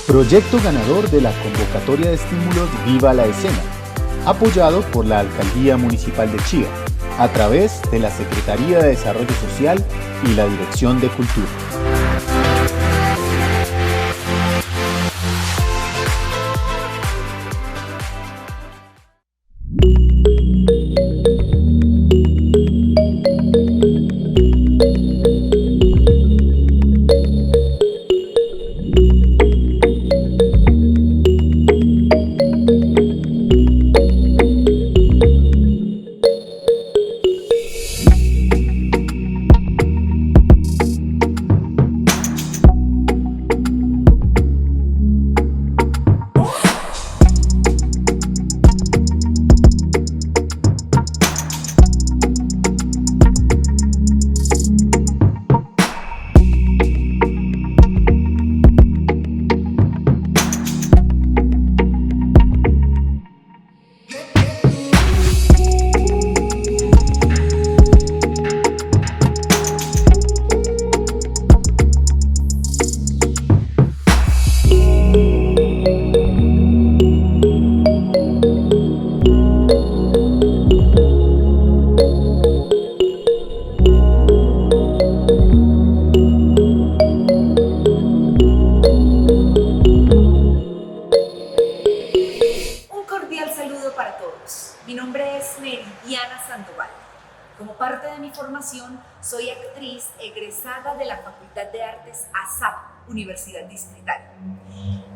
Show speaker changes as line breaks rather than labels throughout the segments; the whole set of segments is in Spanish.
Proyecto ganador de la convocatoria de estímulos Viva la Escena, apoyado por la Alcaldía Municipal de Chía, a través de la Secretaría de Desarrollo Social y la Dirección de Cultura.
Como parte de mi formación, soy actriz egresada de la Facultad de Artes ASAP, Universidad Distrital.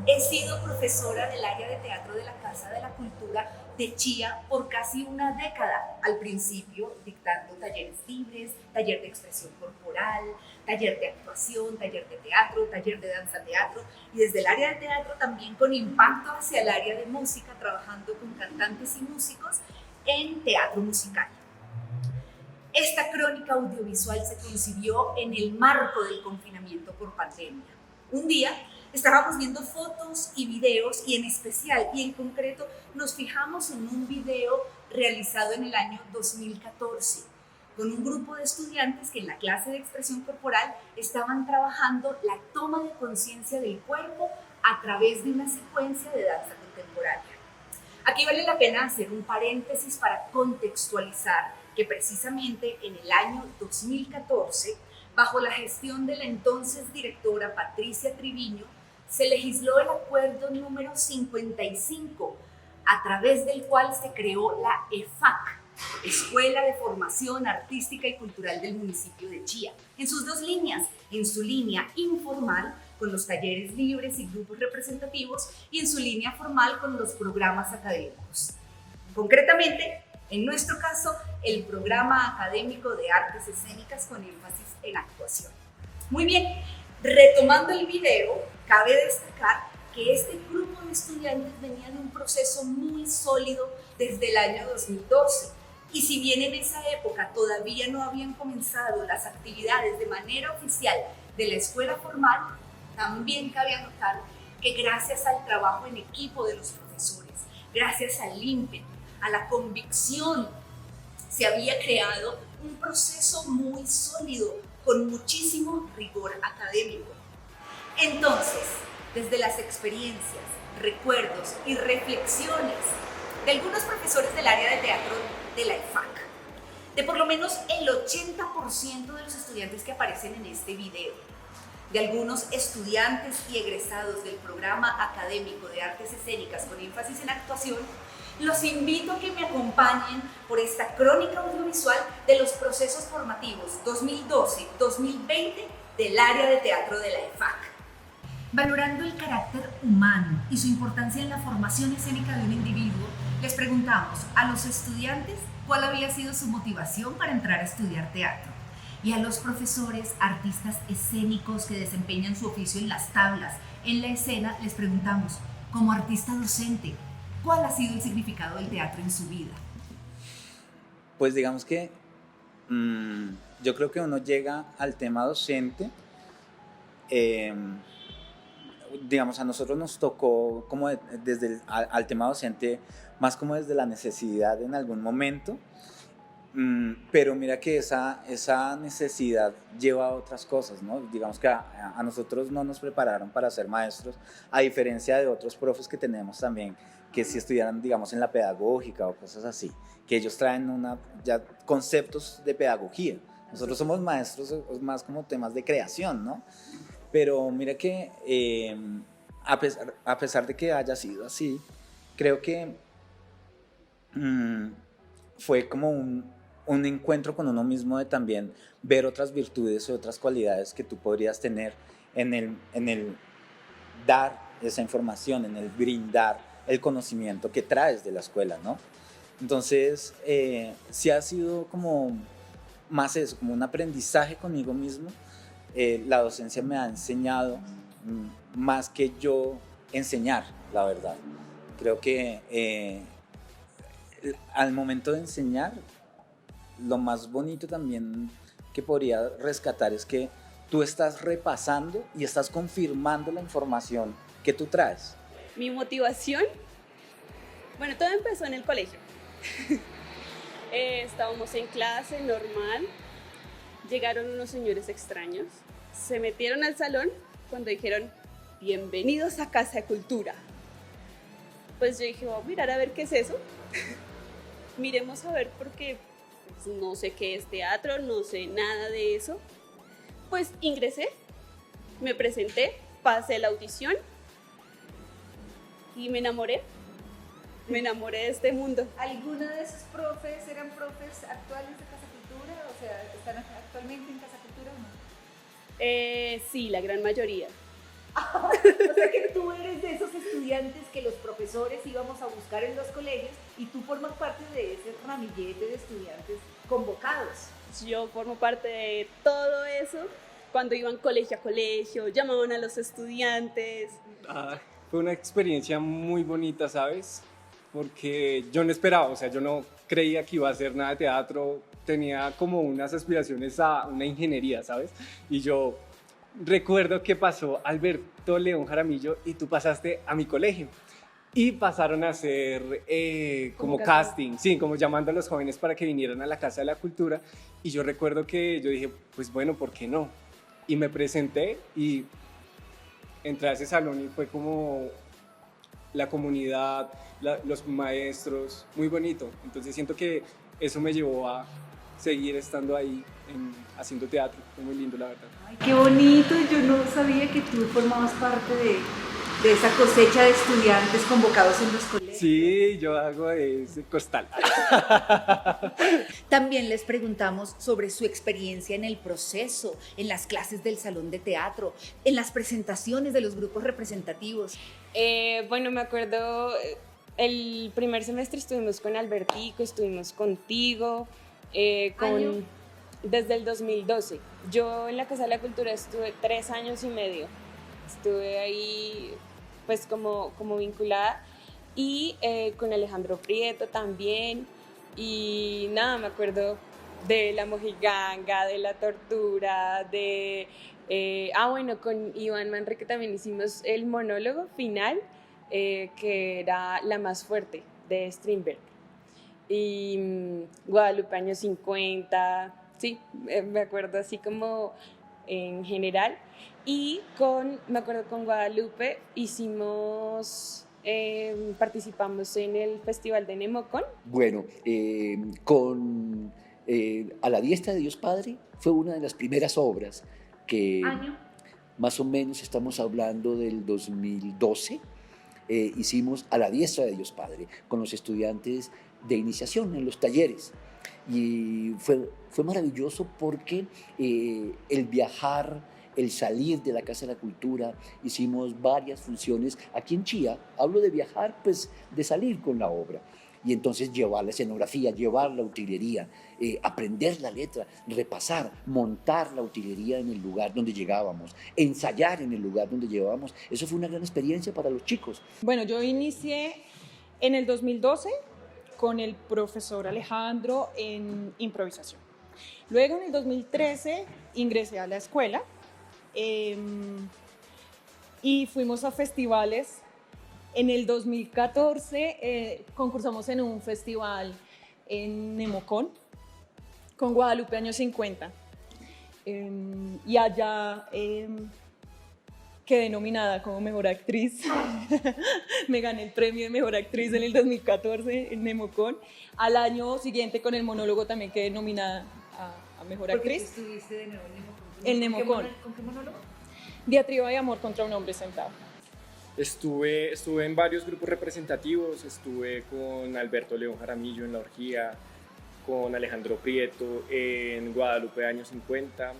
He sido profesora del área de teatro de la Casa de la Cultura de Chía por casi una década. Al principio, dictando talleres libres, taller de expresión corporal, taller de actuación, taller de teatro, taller de danza-teatro, y desde el área de teatro también con impacto hacia el área de música, trabajando con cantantes y músicos en teatro musical. Esta crónica audiovisual se concibió en el marco del confinamiento por pandemia. Un día estábamos viendo fotos y videos, y en especial y en concreto nos fijamos en un video realizado en el año 2014 con un grupo de estudiantes que en la clase de expresión corporal estaban trabajando la toma de conciencia del cuerpo a través de una secuencia de danza contemporánea. Aquí vale la pena hacer un paréntesis para contextualizar que precisamente en el año 2014, bajo la gestión de la entonces directora Patricia Triviño, se legisló el acuerdo número 55, a través del cual se creó la EFAC, Escuela de Formación Artística y Cultural del municipio de Chía, en sus dos líneas, en su línea informal, con los talleres libres y grupos representativos, y en su línea formal con los programas académicos. Concretamente, en nuestro caso, el programa académico de artes escénicas con énfasis en actuación. Muy bien, retomando el video, cabe destacar que este grupo de estudiantes venía de un proceso muy sólido desde el año 2012. Y si bien en esa época todavía no habían comenzado las actividades de manera oficial de la escuela formal, también cabe anotar que gracias al trabajo en equipo de los profesores, gracias al ímpetu, a la convicción, se había creado un proceso muy sólido, con muchísimo rigor académico. Entonces, desde las experiencias, recuerdos y reflexiones de algunos profesores del área de teatro de la EFAC, de por lo menos el 80% de los estudiantes que aparecen en este video, de algunos estudiantes y egresados del programa académico de artes escénicas con énfasis en actuación, los invito a que me acompañen por esta crónica audiovisual de los procesos formativos 2012-2020 del área de teatro de la EFAC. Valorando el carácter humano y su importancia en la formación escénica de un individuo, les preguntamos a los estudiantes cuál había sido su motivación para entrar a estudiar teatro, y a los profesores, artistas escénicos que desempeñan su oficio en las tablas, en la escena, les preguntamos, como artista docente, ¿cuál ha sido el significado del teatro en su vida?
Pues digamos que yo creo que uno llega al tema docente, digamos a nosotros nos tocó como desde al tema docente más como desde la necesidad en algún momento. Pero mira que esa necesidad lleva a otras cosas, ¿no? Digamos que a nosotros no nos prepararon para ser maestros, a diferencia de otros profes que tenemos también, que si estudiaran, digamos, en la pedagógica o cosas así, que ellos traen ya conceptos de pedagogía. Nosotros somos maestros más como temas de creación, ¿no? Pero mira que a pesar de que haya sido así, creo que fue como un encuentro con uno mismo de también ver otras virtudes y otras cualidades que tú podrías tener en el dar esa información, en el brindar el conocimiento que traes de la escuela, ¿no? Entonces, sí ha sido como más eso, como un aprendizaje conmigo mismo. La docencia me ha enseñado más que yo enseñar, la verdad. Creo que al momento de enseñar, lo más bonito también que podría rescatar es que tú estás repasando y estás confirmando la información que tú traes.
Mi motivación, bueno, todo empezó en el colegio. Estábamos en clase normal, llegaron unos señores extraños, se metieron al salón cuando dijeron bienvenidos a Casa de Cultura. Pues yo dije, voy a mirar a ver qué es eso. Miremos a ver porque pues, no sé qué es teatro, no sé nada de eso. Pues ingresé, me presenté, pasé la audición y me enamoré. Me enamoré de este mundo.
¿Alguna de esos profes eran profes actuales de Casa Cultura? O sea, ¿están actualmente en Casa Cultura o no?
Sí, la gran mayoría.
O sea que tú eres de esos estudiantes que los profesores íbamos a buscar en los colegios y tú formas parte de ese ramillete de estudiantes convocados.
Yo formo parte de todo eso. Cuando iban colegio a colegio, llamaban a los estudiantes.
Fue una experiencia muy bonita, ¿sabes? Porque yo no esperaba, o sea, yo no creía que iba a hacer nada de teatro, tenía como unas aspiraciones a una ingeniería, ¿sabes? Y yo recuerdo que pasó Alberto León Jaramillo y tú pasaste a mi colegio y pasaron a hacer como casting, sí, como llamando a los jóvenes para que vinieran a la Casa de la Cultura y yo recuerdo que yo dije, pues bueno, ¿por qué no? Y me presenté y entré a ese salón y fue como la comunidad, los maestros, muy bonito. Entonces siento que eso me llevó a seguir estando ahí haciendo teatro. Fue muy lindo, la verdad.
Ay, qué bonito. Yo no sabía que tú formabas parte de esa cosecha de estudiantes convocados en los colegios.
Sí, yo hago ese costal.
También les preguntamos sobre su experiencia en el proceso, en las clases del salón de teatro, en las presentaciones de los grupos representativos.
Bueno, me acuerdo, el primer semestre estuvimos con Albertico, estuvimos contigo, desde el 2012. Yo en la Casa de la Cultura estuve 3 años y medio. Estuve ahí pues como vinculada y con Alejandro Prieto también. Y nada, me acuerdo de la mojiganga, de la tortura, bueno, con Iván Manrique también hicimos el monólogo final, que era La Más Fuerte, de Strindberg. Y Guadalupe años 50, sí, me acuerdo así como en general. Y me acuerdo con Guadalupe participamos en el Festival de Nemocon.
Bueno, A la diestra de Dios Padre fue una de las primeras obras que
¿Año?
Más o menos estamos hablando del 2012. Hicimos A la diestra de Dios Padre con los estudiantes de iniciación en los talleres. Y fue maravilloso porque el viajar, el salir de la Casa de la Cultura, hicimos varias funciones aquí en Chía. Hablo de viajar, pues de salir con la obra. Y entonces llevar la escenografía, llevar la utilería, aprender la letra, repasar, montar la utilería en el lugar donde llegábamos, ensayar en el lugar donde llegábamos. Eso fue una gran experiencia para los chicos.
Bueno, yo inicié en el 2012 con el profesor Alejandro en improvisación. Luego en el 2013 ingresé a la escuela y fuimos a festivales. En el 2014 concursamos en un festival en Nemocon Con Guadalupe años 50. Y allá quedé nominada como mejor actriz. Me gané el premio de mejor actriz en el 2014 en Nemocon. Al año siguiente con el monólogo también quedé nominada a mejor actriz.
¿Por qué estuviste de nuevo
En Nemocon.
¿Con qué monólogo?
Diatriba de amor contra un hombre sentado.
Estuve en varios grupos representativos, estuve con Alberto León Jaramillo en La Orgía, con Alejandro Prieto en Guadalupe años 50.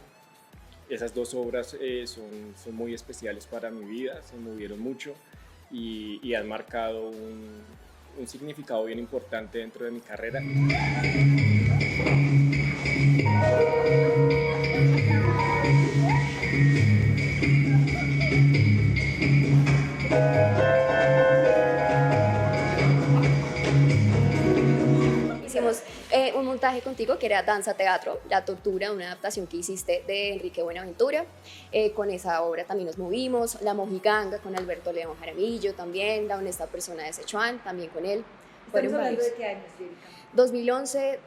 Esas dos obras son muy especiales para mi vida, se movieron mucho y han marcado un significado bien importante dentro de mi carrera.
Hicimos un montaje contigo que era Danza Teatro, La Tortura, una adaptación que hiciste de Enrique Buenaventura. Con esa obra también nos movimos. La Mojiganga con Alberto León Jaramillo también, La Honesta Persona de Sichuan también con él.
¿Estamos hablando de qué años, Erika?
2012,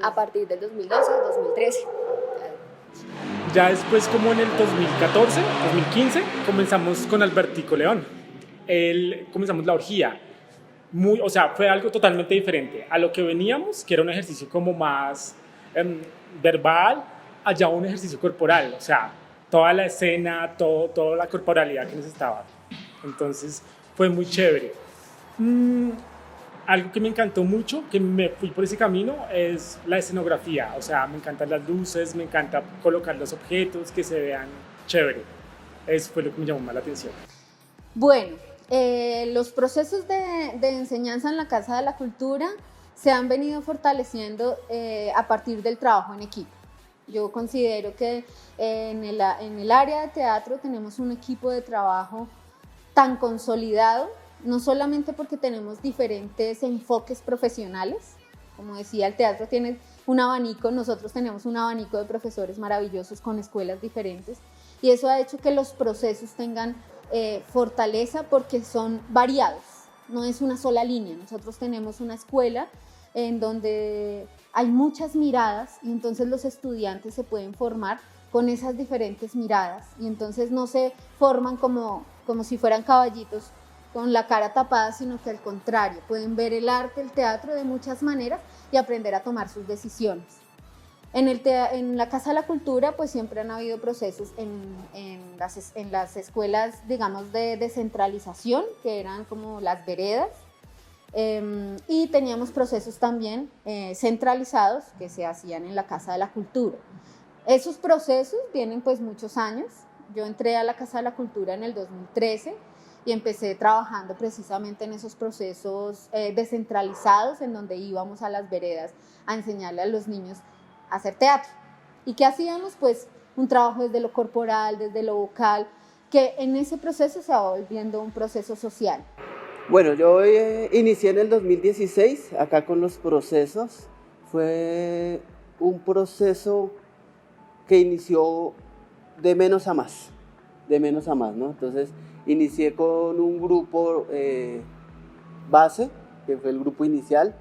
a partir del 2012, 2013.
Ya después, como en el 2014, 2015, comenzamos con Albertico León. Comenzamos La Orgía. Fue algo totalmente diferente a lo que veníamos, que era un ejercicio como más verbal, allá un ejercicio corporal, o sea, toda la escena, toda la corporalidad que necesitaba. Entonces fue muy chévere. Algo que me encantó mucho, que me fui por ese camino, es la escenografía. O sea, me encantan las luces, me encanta colocar los objetos, que se vean chévere. Eso fue lo que me llamó más la atención.
Bueno, los procesos de enseñanza en la Casa de la Cultura se han venido fortaleciendo a partir del trabajo en equipo. Yo considero que en el área de teatro tenemos un equipo de trabajo tan consolidado, no solamente porque tenemos diferentes enfoques profesionales, como decía, el teatro tiene un abanico, nosotros tenemos un abanico de profesores maravillosos con escuelas diferentes, y eso ha hecho que los procesos tengan fortaleza porque son variados, no es una sola línea. Nosotros tenemos una escuela en donde hay muchas miradas y entonces los estudiantes se pueden formar con esas diferentes miradas y entonces no se forman como si fueran caballitos con la cara tapada, sino que al contrario, pueden ver el arte, el teatro de muchas maneras y aprender a tomar sus decisiones. En la Casa de la Cultura pues siempre han habido procesos en las escuelas, digamos, de descentralización, que eran como las veredas, y teníamos procesos también centralizados que se hacían en la Casa de la Cultura. Esos procesos vienen pues muchos años. Yo entré a la Casa de la Cultura en el 2013 y empecé trabajando precisamente en esos procesos descentralizados, en donde íbamos a las veredas a enseñarle a los niños a hacer teatro. ¿Y qué hacíamos? Pues un trabajo desde lo corporal, desde lo vocal, que en ese proceso se va volviendo un proceso social.
Bueno, yo inicié en el 2016 acá con los procesos. Fue un proceso que inició de menos a más, ¿no? Entonces inicié con un grupo base, que fue el grupo inicial,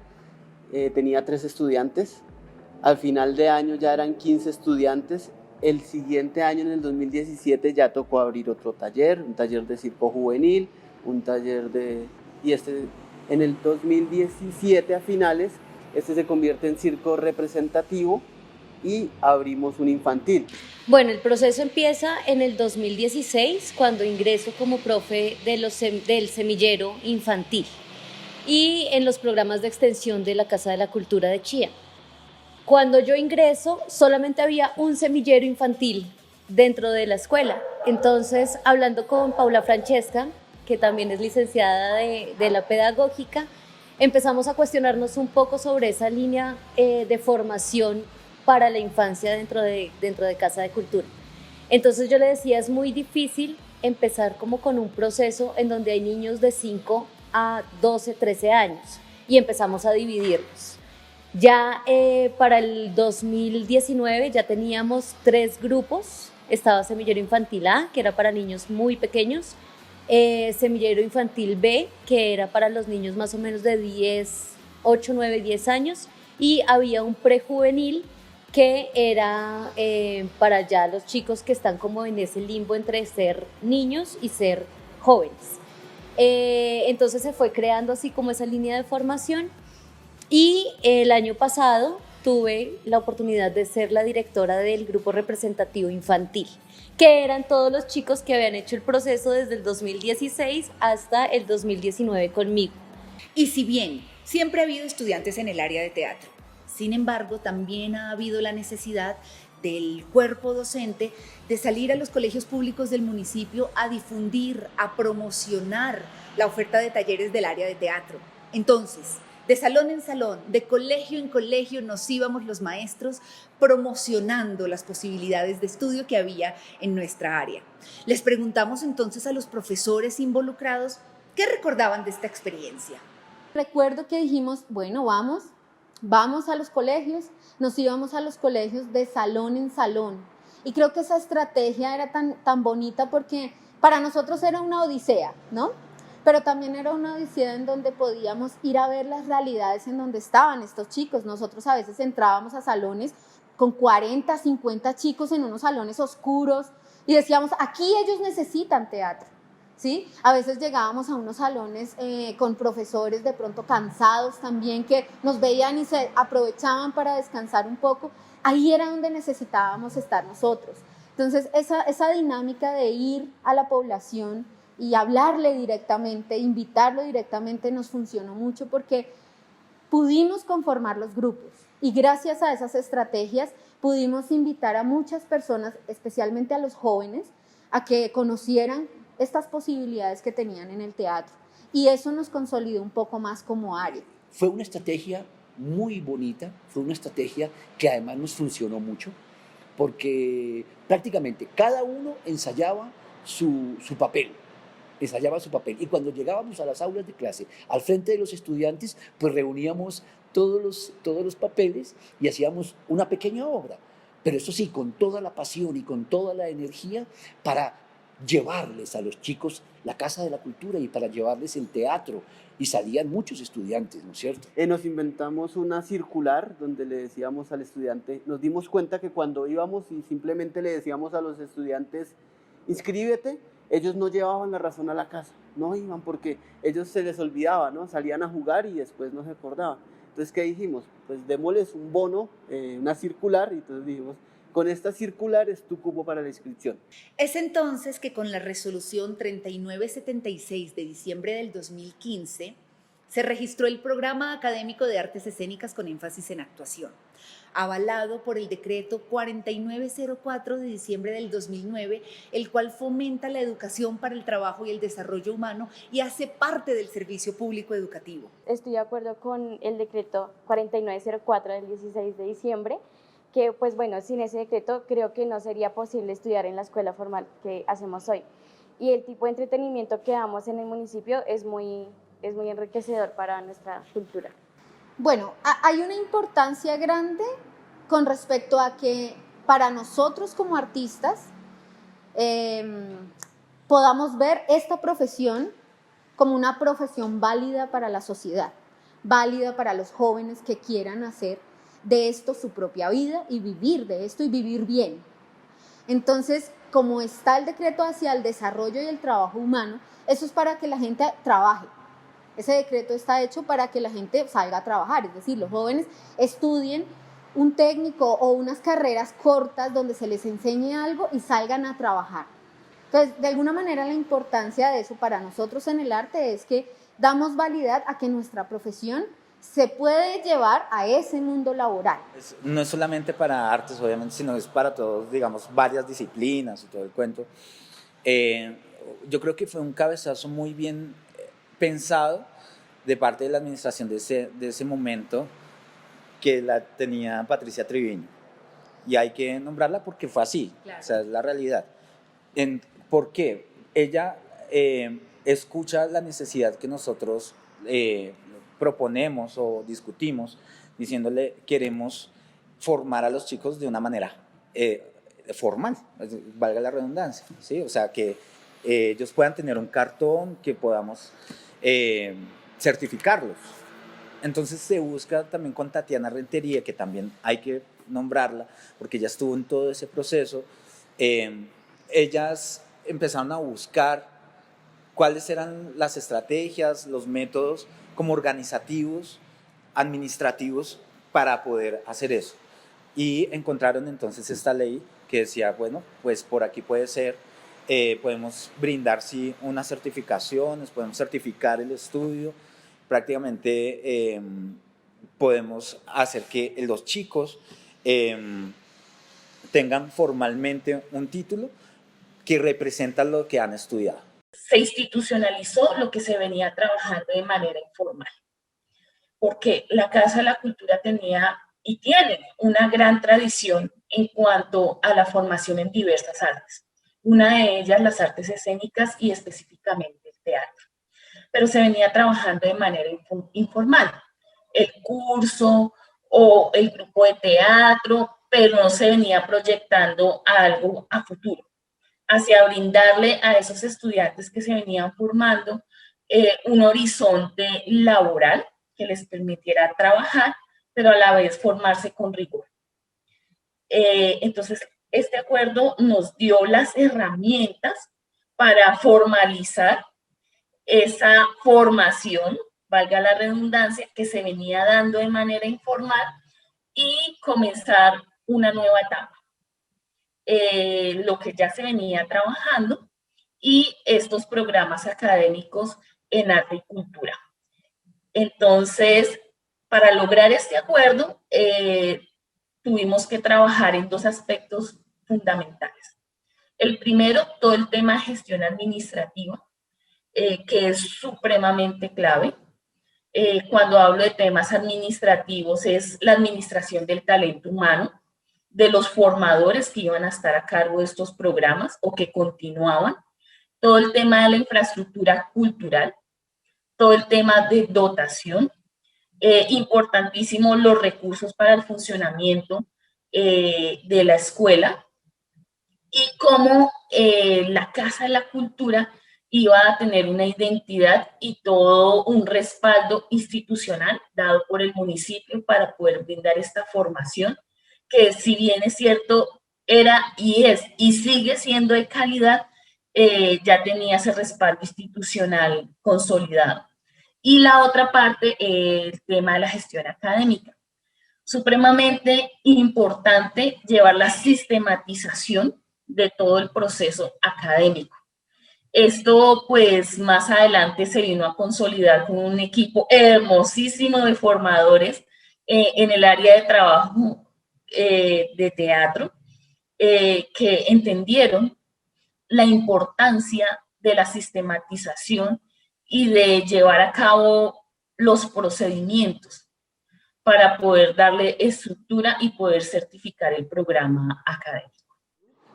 tenía 3 estudiantes. Al final de año ya eran 15 estudiantes. El siguiente año, en el 2017, ya tocó abrir otro taller, un taller de circo juvenil, un taller en el 2017 a finales, se convierte en circo representativo y abrimos un infantil.
Bueno, el proceso empieza en el 2016, cuando ingreso como profe del semillero infantil y en los programas de extensión de la Casa de la Cultura de Chía. Cuando yo ingreso, solamente había un semillero infantil dentro de la escuela. Entonces, hablando con Paula Francesca, que también es licenciada de la pedagógica, empezamos a cuestionarnos un poco sobre esa línea de formación para la infancia dentro de Casa de Cultura. Entonces yo le decía, es muy difícil empezar como con un proceso en donde hay niños de 5 a 12, 13 años y empezamos a dividirnos. Ya para el 2019 ya teníamos 3 grupos. Estaba Semillero Infantil A, que era para niños muy pequeños, Semillero Infantil B, que era para los niños más o menos de 8, 9, 10 años, y había un prejuvenil que era para ya los chicos que están como en ese limbo entre ser niños y ser jóvenes. Entonces se fue creando así como esa línea de formación y el año pasado tuve la oportunidad de ser la directora del grupo representativo infantil, que eran todos los chicos que habían hecho el proceso desde el 2016 hasta el 2019 conmigo.
Y si bien siempre ha habido estudiantes en el área de teatro, sin embargo, también ha habido la necesidad del cuerpo docente de salir a los colegios públicos del municipio a difundir, a promocionar la oferta de talleres del área de teatro. Entonces, de salón en salón, de colegio en colegio, nos íbamos los maestros promocionando las posibilidades de estudio que había en nuestra área. Les preguntamos entonces a los profesores involucrados qué recordaban de esta experiencia.
Recuerdo que dijimos, bueno, vamos a los colegios, nos íbamos a los colegios de salón en salón. Y creo que esa estrategia era tan bonita porque para nosotros era una odisea, ¿no? Pero también era una odisea en donde podíamos ir a ver las realidades en donde estaban estos chicos. Nosotros a veces entrábamos a salones con 40, 50 chicos en unos salones oscuros y decíamos, aquí ellos necesitan teatro. ¿Sí? A veces llegábamos a unos salones con profesores de pronto cansados también que nos veían y se aprovechaban para descansar un poco. Ahí era donde necesitábamos estar nosotros. Entonces esa dinámica de ir a la población y hablarle directamente, invitarlo directamente nos funcionó mucho porque pudimos conformar los grupos y gracias a esas estrategias pudimos invitar a muchas personas, especialmente a los jóvenes, a que conocieran estas posibilidades que tenían en el teatro y eso nos consolidó un poco más como área.
Fue una estrategia muy bonita, fue una estrategia que además nos funcionó mucho porque prácticamente cada uno ensayaba su papel y cuando llegábamos a las aulas de clase, al frente de los estudiantes, pues reuníamos todos los papeles y hacíamos una pequeña obra, pero eso sí, con toda la pasión y con toda la energía para llevarles a los chicos la Casa de la Cultura y para llevarles el teatro y salían muchos estudiantes, ¿no es cierto?
Nos inventamos una circular donde le decíamos al estudiante, nos dimos cuenta que cuando íbamos y simplemente le decíamos a los estudiantes inscríbete, ellos no llevaban la razón a la casa, no iban porque ellos se les olvidaba, ¿no? Salían a jugar y después no se acordaban. Entonces, ¿qué dijimos? Pues démosles un bono, una circular, y entonces dijimos, con esta circular es tu cupo para la inscripción.
Es entonces que con la resolución 3976 de diciembre del 2015 se registró el Programa Académico de Artes Escénicas con énfasis en actuación, avalado por el decreto 4904 de diciembre del 2009, el cual fomenta la educación para el trabajo y el desarrollo humano y hace parte del servicio público educativo.
Estoy de acuerdo con el decreto 4904 del 16 de diciembre, que pues bueno, sin ese decreto creo que no sería posible estudiar en la escuela formal que hacemos hoy. Y el tipo de entretenimiento que damos en el municipio es muy enriquecedor para nuestra cultura.
Bueno, hay una importancia grande con respecto a que para nosotros como artistas podamos ver esta profesión como una profesión válida para la sociedad, válida para los jóvenes que quieran hacer de esto su propia vida y vivir de esto y vivir bien. Entonces, como está el decreto hacia el desarrollo y el trabajo humano, eso es para que la gente trabaje. Ese decreto está hecho para que la gente salga a trabajar, es decir, los jóvenes estudien un técnico o unas carreras cortas donde se les enseñe algo y salgan a trabajar. Entonces, de alguna manera la importancia de eso para nosotros en el arte es que damos validad a que nuestra profesión se puede llevar a ese mundo laboral.
No es solamente para artes, obviamente, sino es para todos, digamos, varias disciplinas y todo el cuento. Yo creo que fue un cabezazo muy bien pensado de parte de la administración de ese momento, que la tenía Patricia Triviño. Y hay que nombrarla porque fue así, claro. O sea, es la realidad. ¿Por qué? Ella escucha la necesidad que nosotros proponemos o discutimos, diciéndole, queremos formar a los chicos de una manera formal, valga la redundancia, ¿sí? O sea, que ellos puedan tener un cartón, que podamos certificarlos. Entonces se busca también con Tatiana Rentería, que también hay que nombrarla, porque ella estuvo en todo ese proceso. Ellas empezaron a buscar cuáles eran las estrategias, los métodos como organizativos, administrativos, para poder hacer eso. Y encontraron entonces esta ley que decía, bueno, pues por aquí puede ser, podemos brindar sí unas certificaciones, podemos certificar el estudio, prácticamente podemos hacer que los chicos tengan formalmente un título que representa lo que han estudiado.
Se institucionalizó lo que se venía trabajando de manera informal, porque la Casa de la Cultura tenía y tiene una gran tradición en cuanto a la formación en diversas artes. Una de ellas, las artes escénicas y específicamente el teatro. Pero se venía trabajando de manera informal. El curso o el grupo de teatro, pero no se venía proyectando algo a futuro, hacia brindarle a esos estudiantes que se venían formando un horizonte laboral que les permitiera trabajar, pero a la vez formarse con rigor. Entonces, este acuerdo nos dio las herramientas para formalizar esa formación, valga la redundancia, que se venía dando de manera informal y comenzar una nueva etapa. Lo que ya se venía trabajando y estos programas académicos en arte y cultura. Entonces, para lograr este acuerdo, tuvimos que trabajar en dos aspectos fundamentales. El primero, todo el tema de gestión administrativa, que es supremamente clave. Cuando hablo de temas administrativos, es la administración del talento humano, de los formadores que iban a estar a cargo de estos programas o que continuaban, todo el tema de la infraestructura cultural, todo el tema de dotación, importantísimo los recursos para el funcionamiento de la escuela y cómo la Casa de la Cultura iba a tener una identidad y todo un respaldo institucional dado por el municipio para poder brindar esta formación, que si bien es cierto, era y es y sigue siendo de calidad, ya tenía ese respaldo institucional consolidado. Y la otra parte, el tema de la gestión académica. Supremamente importante llevar la sistematización de todo el proceso académico. Esto, pues, más adelante se vino a consolidar con un equipo hermosísimo de formadores en el área de trabajo de teatro, que entendieron la importancia de la sistematización y de llevar a cabo los procedimientos para poder darle estructura y poder certificar el programa académico.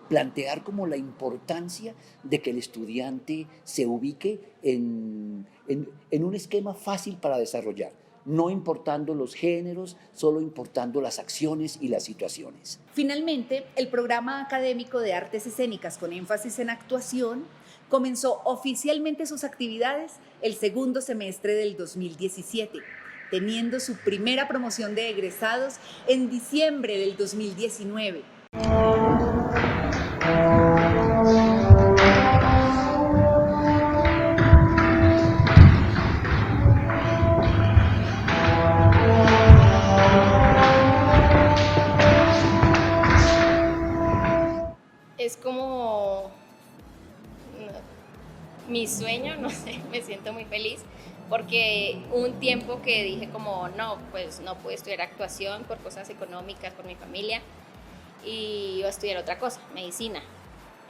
Plantear como la importancia de que el estudiante se ubique en un esquema fácil para desarrollar, no importando los géneros, solo importando las acciones y las situaciones.
Finalmente, el programa académico de artes escénicas con énfasis en actuación comenzó oficialmente sus actividades el segundo semestre del 2017, teniendo su primera promoción de egresados en diciembre del 2019.
Es como mi sueño, no sé, me siento muy feliz porque un tiempo que dije como no, pues no puedo estudiar actuación por cosas económicas, por mi familia, y iba a estudiar otra cosa, medicina.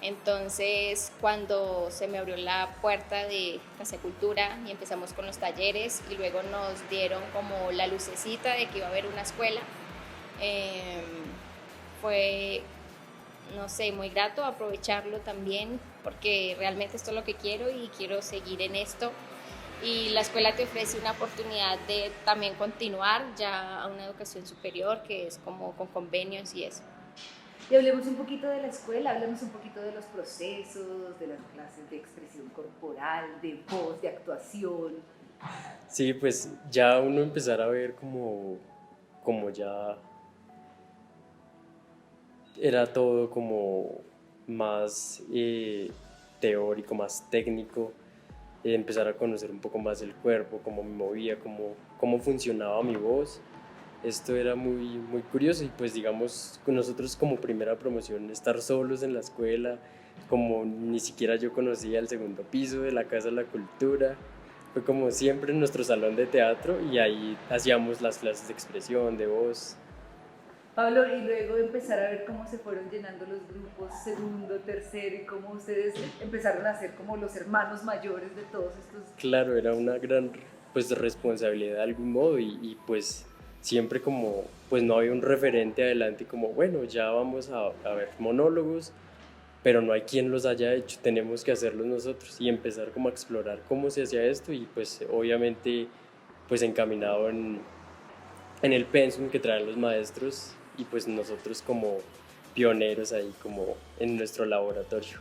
Entonces, cuando se me abrió la puerta de Casa de Cultura y empezamos con los talleres y luego nos dieron como la lucecita de que iba a haber una escuela, fue, no sé, muy grato aprovecharlo también porque realmente esto es lo que quiero y quiero seguir en esto. Y la escuela te ofrece una oportunidad de también continuar ya a una educación superior que es como con convenios y eso.
Y hablemos un poquito de la escuela, hablemos un poquito de los procesos, de las clases de expresión corporal, de voz, de actuación.
Sí, pues ya uno empezar a ver como ya era todo como más teórico, más técnico, empezar a conocer un poco más el cuerpo, cómo me movía, cómo funcionaba mi voz. Esto era muy curioso y pues digamos con nosotros como primera promoción estar solos en la escuela, como ni siquiera yo conocía el segundo piso de la Casa de la Cultura, fue como siempre en nuestro salón de teatro y ahí hacíamos las clases de expresión, de voz.
Pablo, y luego empezar a ver cómo se fueron llenando los grupos, segundo, tercero, y cómo ustedes empezaron a ser como los hermanos mayores de todos estos.
Claro, era una gran pues responsabilidad de algún modo y pues siempre como pues no había un referente adelante como bueno, ya vamos a ver monólogos, pero no hay quien los haya hecho, tenemos que hacerlos nosotros y empezar como a explorar cómo se hacía esto y pues obviamente pues encaminado en el pensum que traen los maestros y pues nosotros como pioneros ahí como en nuestro laboratorio.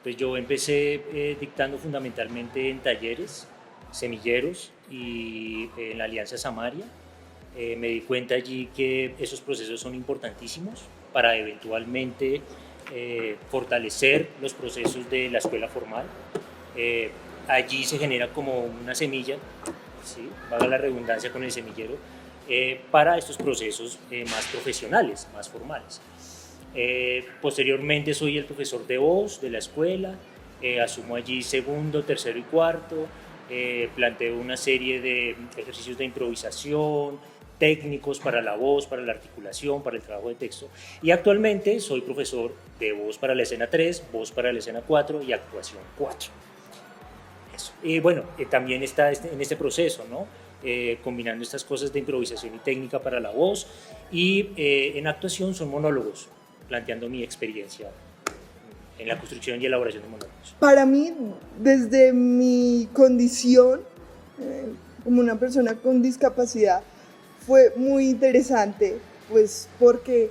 Pues yo empecé dictando fundamentalmente en talleres, semilleros y en la Alianza Samaria. Me di cuenta allí que esos procesos son importantísimos para eventualmente fortalecer los procesos de la escuela formal. Allí se genera como una semilla, ¿sí? Valga la redundancia con el semillero, para estos procesos más profesionales, más formales. Posteriormente soy el profesor de voz de la escuela, asumo allí segundo, tercero y cuarto, planteo una serie de ejercicios de improvisación, técnicos para la voz, para la articulación, para el trabajo de texto y actualmente soy profesor de voz para la escena 3, voz para la escena 4 y actuación 4. Eso. Y bueno, también está en este proceso, ¿no? Combinando estas cosas de improvisación y técnica para la voz y en actuación son monólogos, planteando mi experiencia en la construcción y elaboración de monólogos.
Para mí, desde mi condición como una persona con discapacidad, fue muy interesante, pues porque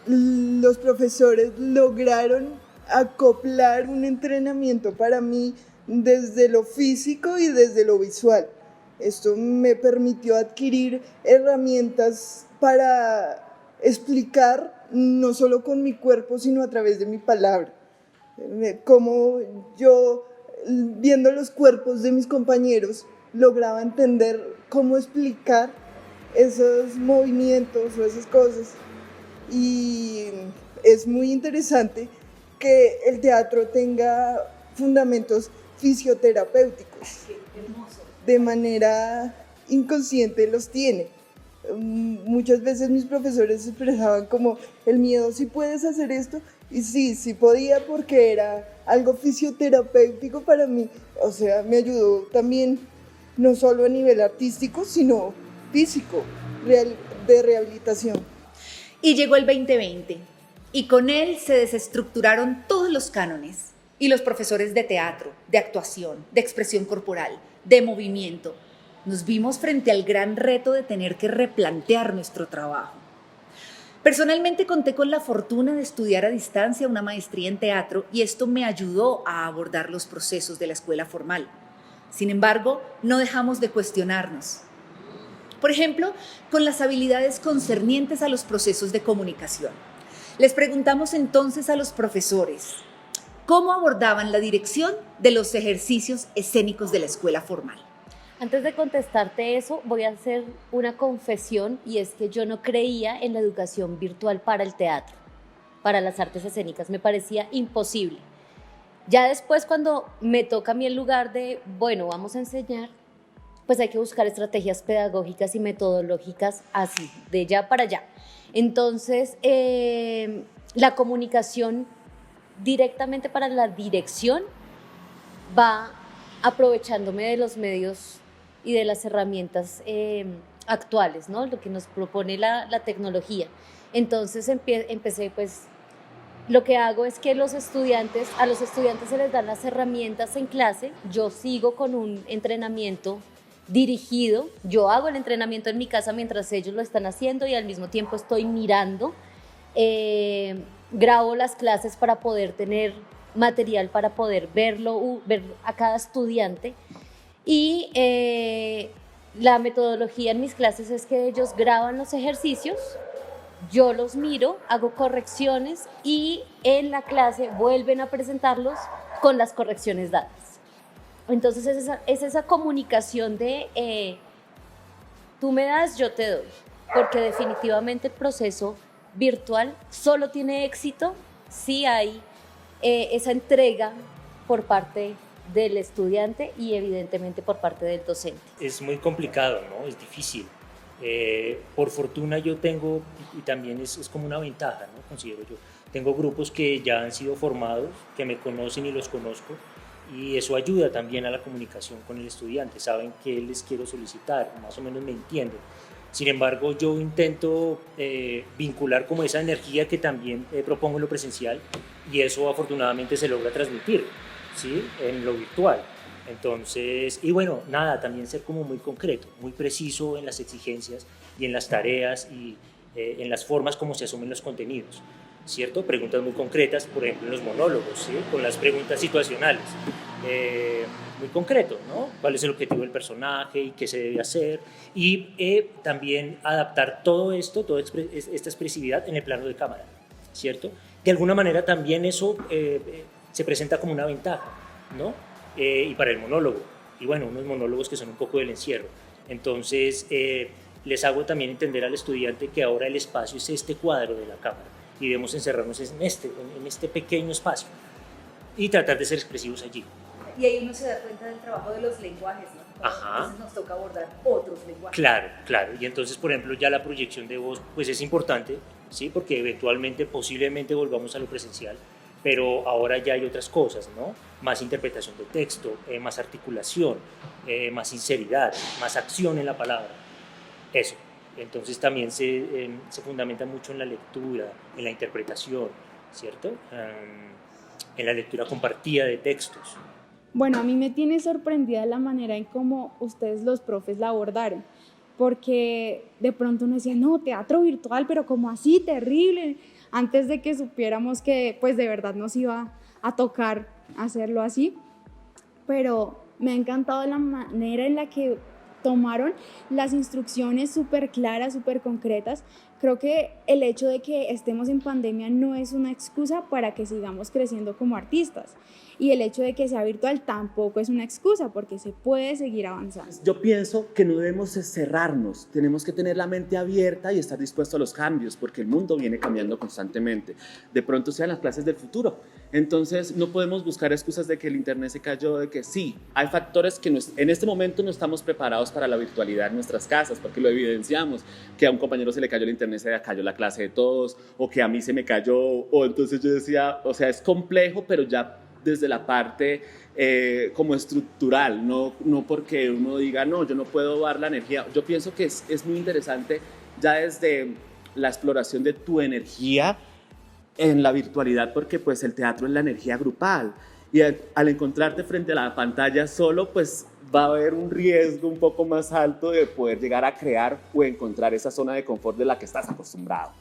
los profesores lograron acoplar un entrenamiento para mí desde lo físico y desde lo visual. Esto me permitió adquirir herramientas para explicar no solo con mi cuerpo, sino a través de mi palabra. Como yo, viendo los cuerpos de mis compañeros, lograba entender cómo explicar esos movimientos o esas cosas. Y es muy interesante que el teatro tenga fundamentos fisioterapéuticos. De manera inconsciente los tiene. Muchas veces mis profesores expresaban como el miedo, ¿sí puedes hacer esto? Y sí podía porque era algo fisioterapéutico para mí. O sea, me ayudó también no solo a nivel artístico, sino físico, de rehabilitación.
Y llegó el 2020 y con él se desestructuraron todos los cánones y los profesores de teatro, de actuación, de expresión corporal, de movimiento. Nos vimos frente al gran reto de tener que replantear nuestro trabajo. Personalmente conté con la fortuna de estudiar a distancia una maestría en teatro y esto me ayudó a abordar los procesos de la escuela formal. Sin embargo, no dejamos de cuestionarnos. Por ejemplo, con las habilidades concernientes a los procesos de comunicación. Les preguntamos entonces a los profesores, ¿cómo abordaban la dirección de los ejercicios escénicos de la escuela formal?
Antes de contestarte eso, voy a hacer una confesión y es que yo no creía en la educación virtual para el teatro, para las artes escénicas, me parecía imposible. Ya después cuando me toca a mí el lugar de, bueno, vamos a enseñar, pues hay que buscar estrategias pedagógicas y metodológicas así, de ya para allá. Entonces, la comunicación directamente para la dirección va aprovechándome de los medios y de las herramientas actuales, ¿no? Lo que nos propone la tecnología. Entonces empecé, pues, lo que hago es que a los estudiantes se les dan las herramientas en clase, yo sigo con un entrenamiento dirigido, yo hago el entrenamiento en mi casa mientras ellos lo están haciendo y al mismo tiempo estoy mirando, grabo las clases para poder tener material, para poder ver a cada estudiante Y la metodología en mis clases es que ellos graban los ejercicios, yo los miro, hago correcciones y en la clase vuelven a presentarlos con las correcciones dadas. Entonces es esa comunicación de tú me das, yo te doy, porque definitivamente el proceso virtual solo tiene éxito si hay esa entrega por parte del estudiante y evidentemente por parte del docente.
Es muy complicado, ¿no? Es difícil. Por fortuna yo tengo, y también es como una ventaja, ¿no? Considero yo, tengo grupos que ya han sido formados, que me conocen y los conozco, y eso ayuda también a la comunicación con el estudiante, saben qué les quiero solicitar, más o menos me entienden. Sin embargo, yo intento vincular como esa energía que también propongo en lo presencial, y eso afortunadamente se logra transmitir, ¿sí? En lo virtual. Entonces, y bueno, nada, también ser como muy concreto, muy preciso en las exigencias y en las tareas y en las formas como se asumen los contenidos, ¿cierto? Preguntas muy concretas, por ejemplo, en los monólogos, ¿sí? Con las preguntas situacionales, muy concreto, ¿no? ¿Cuál es el objetivo del personaje y qué se debe hacer? Y también adaptar todo esto, toda esta expresividad en el plano de cámara, ¿cierto? De alguna manera también eso se presenta como una ventaja, ¿no? Y para el monólogo, y bueno, unos monólogos que son un poco del encierro. Entonces, les hago también entender al estudiante que ahora el espacio es este cuadro de la cámara y debemos encerrarnos en este pequeño espacio y tratar de ser expresivos allí.
Y ahí uno se da cuenta del trabajo de los lenguajes, ¿no?
Ajá.
Entonces nos toca abordar otros lenguajes.
Claro, claro. Y entonces, por ejemplo, ya la proyección de voz pues es importante, ¿sí? Porque eventualmente, posiblemente volvamos a lo presencial, pero ahora ya hay otras cosas, ¿no? Más interpretación de texto, más articulación, más sinceridad, más acción en la palabra. Eso. Entonces también se fundamenta mucho en la lectura, en la interpretación, ¿cierto? En la lectura compartida de textos.
Bueno, a mí me tiene sorprendida la manera en cómo ustedes los profes la abordaron, porque de pronto uno decía, no, teatro virtual, pero como así, terrible, antes de que supiéramos que pues de verdad nos iba a tocar hacerlo así, pero me ha encantado la manera en la que tomaron las instrucciones súper claras, súper concretas. Creo que el hecho de que estemos en pandemia no es una excusa para que sigamos creciendo como artistas. Y el hecho de que sea virtual tampoco es una excusa porque se puede seguir avanzando.
Yo pienso que no debemos cerrarnos, tenemos que tener la mente abierta y estar dispuestos a los cambios porque el mundo viene cambiando constantemente. De pronto sean las clases del futuro. Entonces no podemos buscar excusas de que el internet se cayó, de que sí, hay factores que en este momento no estamos preparados para la virtualidad en nuestras casas porque lo evidenciamos, que a un compañero se le cayó el internet, se le cayó la clase de todos, o que a mí se me cayó, o entonces yo decía, o sea, es complejo, pero ya desde la parte como estructural, no porque uno diga, no, yo no puedo dar la energía. Yo pienso que es muy interesante ya desde la exploración de tu energía en la virtualidad, porque pues el teatro es la energía grupal y al encontrarte frente a la pantalla solo, pues va a haber un riesgo un poco más alto de poder llegar a crear o encontrar esa zona de confort de la que estás acostumbrado.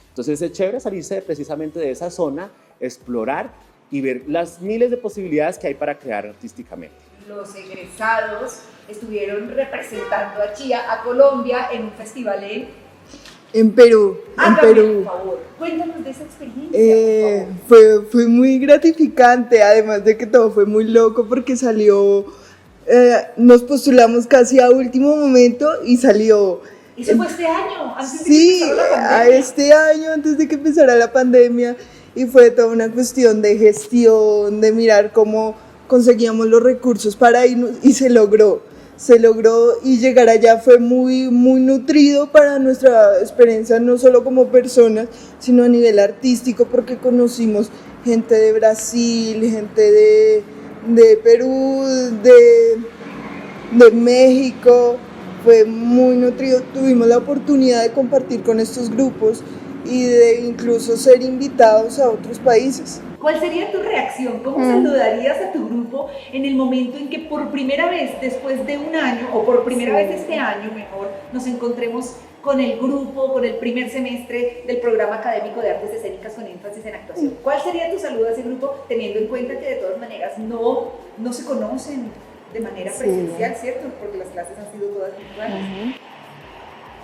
Entonces es chévere salirse precisamente de esa zona, explorar y ver las miles de posibilidades que hay para crear artísticamente.
Los egresados estuvieron representando a Chía, a Colombia, en un festival
en Perú.
Por favor, cuéntanos de esa experiencia, por
favor. Fue muy gratificante, además de que todo fue muy loco porque salió, nos postulamos casi a último momento y salió.
¿Eso fue este año? Antes
sí,
de que empezara la pandemia.
A este año, antes de que empezara la pandemia, y fue toda una cuestión de gestión, de mirar cómo conseguíamos los recursos para irnos, y se logró, y llegar allá fue muy, muy nutrido para nuestra experiencia, no solo como personas, sino a nivel artístico, porque conocimos gente de Brasil, gente de Perú, de México. Fue muy nutrido, tuvimos la oportunidad de compartir con estos grupos y de incluso ser invitados a otros países.
¿Cuál sería tu reacción? ¿Cómo saludarías a tu grupo en el momento en que por primera vez, después de un año, o por primera vez este año mejor, nos encontremos con el grupo, con el primer semestre del programa académico de artes escénicas con énfasis en actuación? ¿Cuál sería tu saludo a ese grupo, teniendo en cuenta que de todas maneras no se conocen
de manera presencial, ¿cierto? Porque las clases han sido todas virtuales.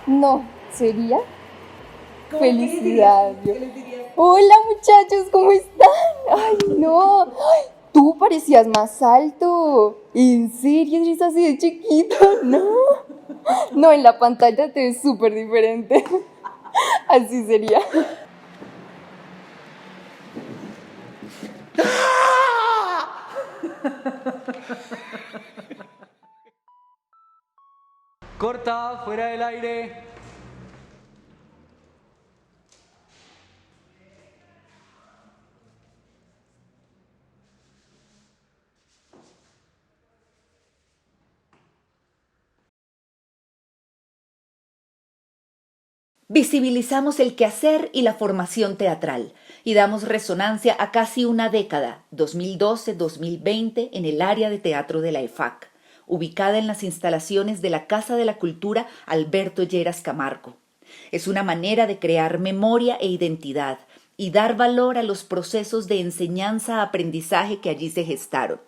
No, ¿sería?
Felicidad.
¿Qué les dirías? Hola muchachos, ¿cómo están? Ay, no. Ay, tú parecías más alto. ¿En serio eres así de chiquito? No. No, en la pantalla te ves súper diferente. Así sería.
Corta, fuera del aire.
Visibilizamos el quehacer y la formación teatral y damos resonancia a casi una década, 2012-2020, en el área de teatro de la EFAC, ubicada en las instalaciones de la Casa de la Cultura Alberto Lleras Camargo. Es una manera de crear memoria e identidad y dar valor a los procesos de enseñanza-aprendizaje que allí se gestaron.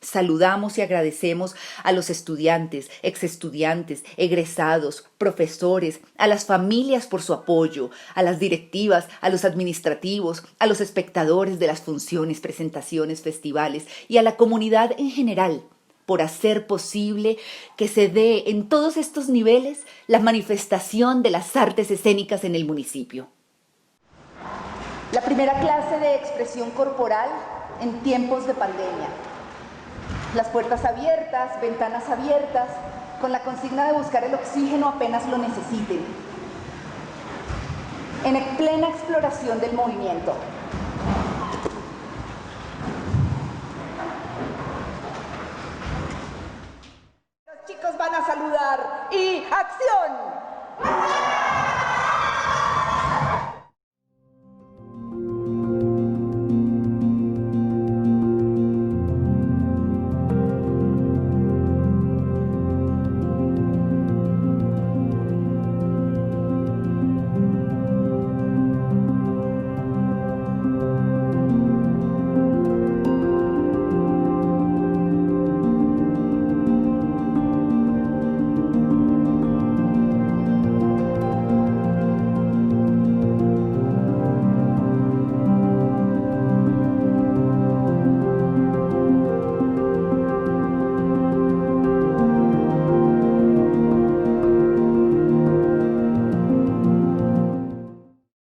Saludamos y agradecemos a los estudiantes, exestudiantes, egresados, profesores, a las familias por su apoyo, a las directivas, a los administrativos, a los espectadores de las funciones, presentaciones, festivales y a la comunidad en general por hacer posible que se dé en todos estos niveles la manifestación de las artes escénicas en el municipio. La primera clase de expresión corporal en tiempos de pandemia. Las puertas abiertas, ventanas abiertas, con la consigna de buscar el oxígeno apenas lo necesiten. En plena exploración del movimiento.